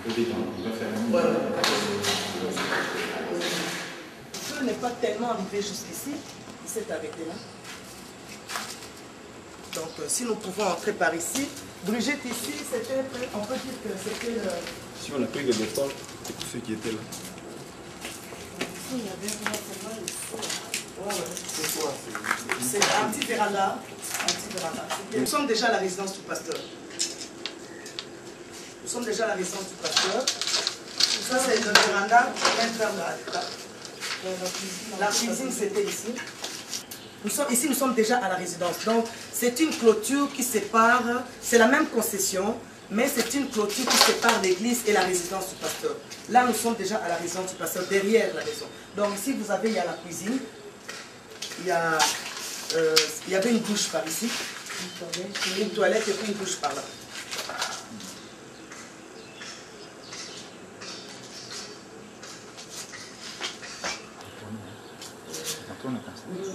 Il va faire un voilà. Le feu n'est pas tellement arrivé jusqu'ici, il s'est arrêté là. Donc si nous pouvons entrer par ici, Brigitte ici, c'était, on peut dire que c'était le... Si on a pris le départ, c'est tous ceux qui étaient là. Ici, il y avait vraiment le feu. C'est quoi? C'est un petit véranda. Nous sommes déjà à la résidence du pasteur. Nous sommes déjà à la résidence du pasteur. Ça, c'est le véranda qui vient vers la cuisine, c'était ici. Ici, nous sommes déjà à la résidence. Donc, c'est une clôture qui sépare, c'est la même concession, mais c'est une clôture qui sépare l'église et la résidence du pasteur. Là, nous sommes déjà à la résidence du pasteur, derrière la maison. Donc, ici, vous avez, il y a la cuisine, il y avait une douche par ici, une toilette et puis une douche par là.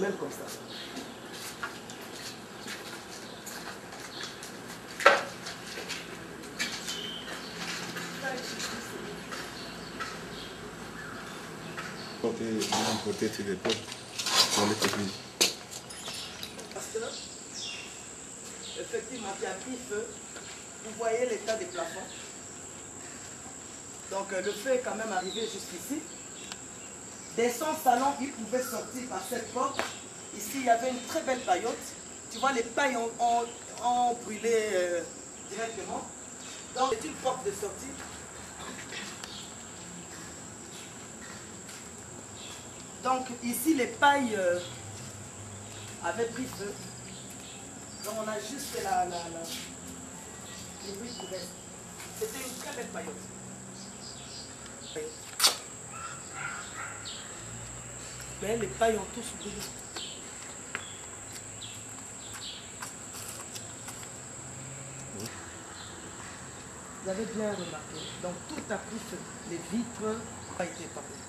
Même comme ça. Côté sur les portes, sur les techniques. Pasteur, effectivement, qui a pris feu. Vous voyez l'état des plafonds. Donc le feu est quand même arrivé jusqu'ici. Dès son salon, il pouvait sortir par cette porte. Ici, il y avait une très belle paillote. Tu vois, les pailles ont brûlé directement. Donc, c'est une porte de sortie. Donc, ici, les pailles avaient pris feu. Donc, on a juste fait les bruits qui restent. C'était une très belle paillote. Mais les pailles ont tous brûlé. Vous avez bien remarqué. Donc tout a pris feu. Les vitres n'ont pas été parées.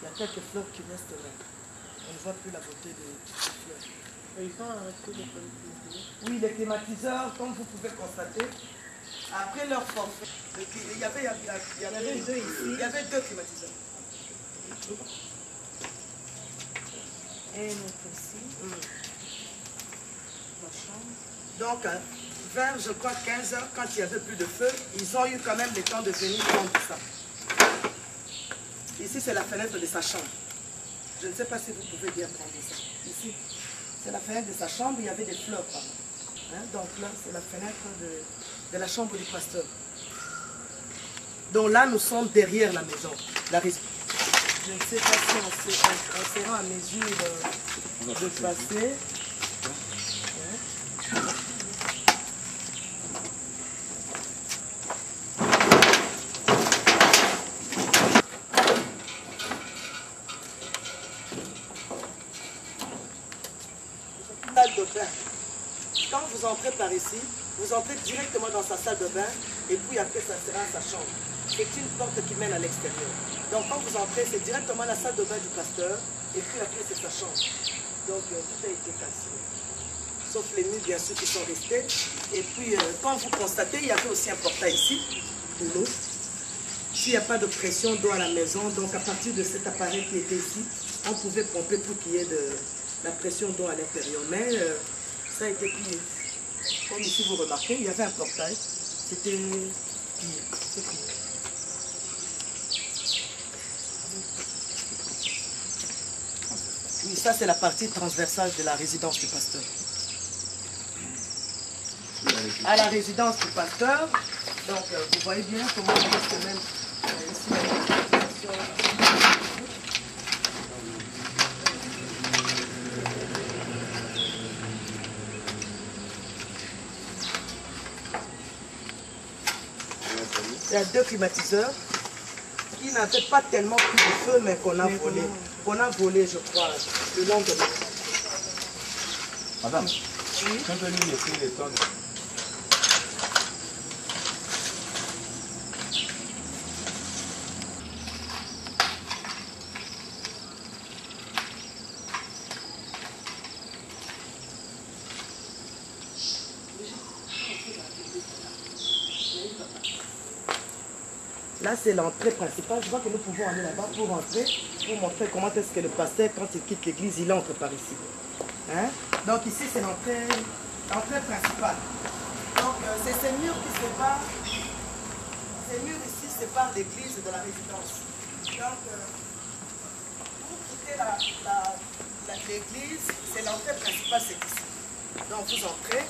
Il y a quelques fleurs qui restent là. On ne voit plus la beauté des fleurs. Et ils sont restés des climatiseurs. Oui, les climatiseurs, comme vous pouvez constater, après leur forfait, il y avait deux ici. Il y avait deux climatiseurs. Et notre ici, la chambre. Donc, vers, je crois, 15 heures, quand il n'y avait plus de feu, ils ont eu quand même le temps de venir prendre ça. Ici, c'est la fenêtre de sa chambre. Je ne sais pas si vous pouvez bien prendre ça. Ici, c'est la fenêtre de sa chambre, il y avait des fleurs. Hein? Donc là, c'est la fenêtre de la chambre du pasteur. Donc là, nous sommes derrière la maison. Je ne sais pas si on sera à mesure de passer. Salle de bain. Quand vous entrez par ici, vous entrez directement dans sa salle de bain et puis après ça sera sa chambre. C'est une porte qui mène à l'extérieur. Donc quand vous entrez, c'est directement la salle de bain du pasteur et puis après c'est sa chambre. Donc tout a été cassé. Sauf les murs bien sûr qui sont restés. Et puis quand vous constatez, il y avait aussi un portail ici pour l'eau. S'il n'y a pas de pression d'eau à la maison, donc à partir de cet appareil qui était ici, on pouvait pomper pour qu'il y ait de la pression d'eau à l'intérieur. Mais ça a été plié. Comme ici vous remarquez, il y avait un portail. C'était plié. C'est plié. Oui, ça c'est la partie transversale de la résidence du pasteur. À la résidence du pasteur, donc vous voyez bien comment on peut même ici. Il y a deux climatiseurs qui n'avaient pas tellement pris de feu, mais qu'on a volé. Qu'on a volé, je crois, le lendemain. Madame, oui? Quand on lui laisser les tonnes. Là, c'est l'entrée principale. Je crois que nous pouvons aller là-bas pour entrer, pour montrer comment est-ce que le pasteur, quand il quitte l'église, il entre par ici. Hein? Donc ici, c'est l'entrée principale. Donc, c'est ces murs qui séparent. Ces murs ici séparent l'église de la résidence. Donc, pour quitter l'église, c'est l'entrée principale, c'est ici. Donc, vous entrez.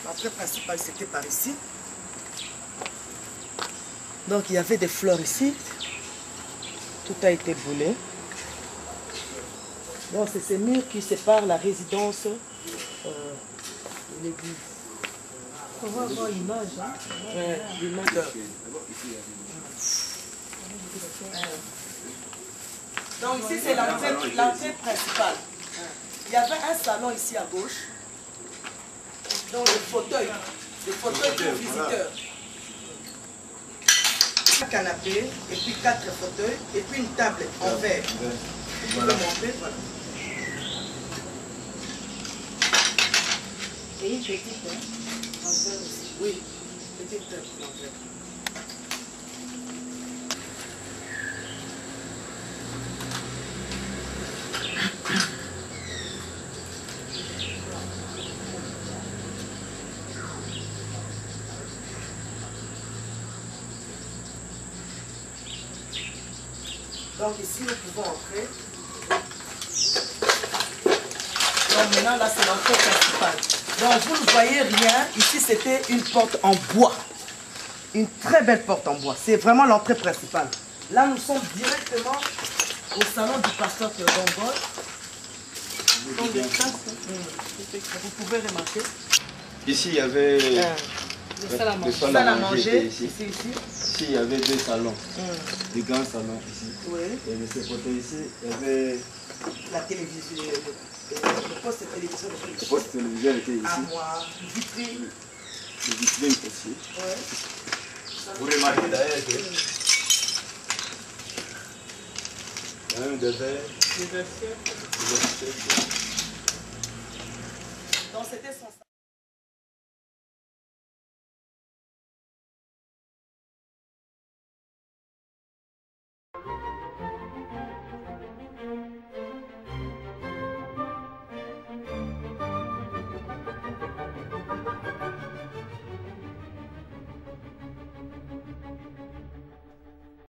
L'entrée principale, c'était par ici. Donc, il y avait des fleurs ici. Tout a été brûlé. Donc, c'est ces murs qui séparent la résidence de l'église. On va voir l'image. Hein? L'image. Donc, ici, c'est l'entrée principale. Il y avait un salon ici à gauche. Donc, le fauteuil pour visiteurs. Un canapé, et puis 4 fauteuils, et puis une table en verre. Vous pouvez montrer, voilà. Et une petite, hein? En verre aussi. Oui, petite table en verre. Donc ici, nous pouvons entrer. Donc maintenant, là, c'est l'entrée principale. Donc vous ne voyez rien. Ici, c'était une porte en bois. Une très belle porte en bois. C'est vraiment l'entrée principale. Là, nous sommes directement au salon du pasteur Théodore Ngol. Donc, vous pouvez remarquer. Ici, il y avait Le salle à manger. Salle à manger, ici. ici. Ici, il y avait 2 salons. Des grands salons ici. Oui. Et de ce côté ici, il y avait La télévision, le poste de télévision. le poste téléviseur était ici. Armoire, vitrine. Le vitrine aussi. Ouais. Vous remarquez d'ailleurs que il y a même des verres. Des assiettes. Des assiettes. Donc c'était son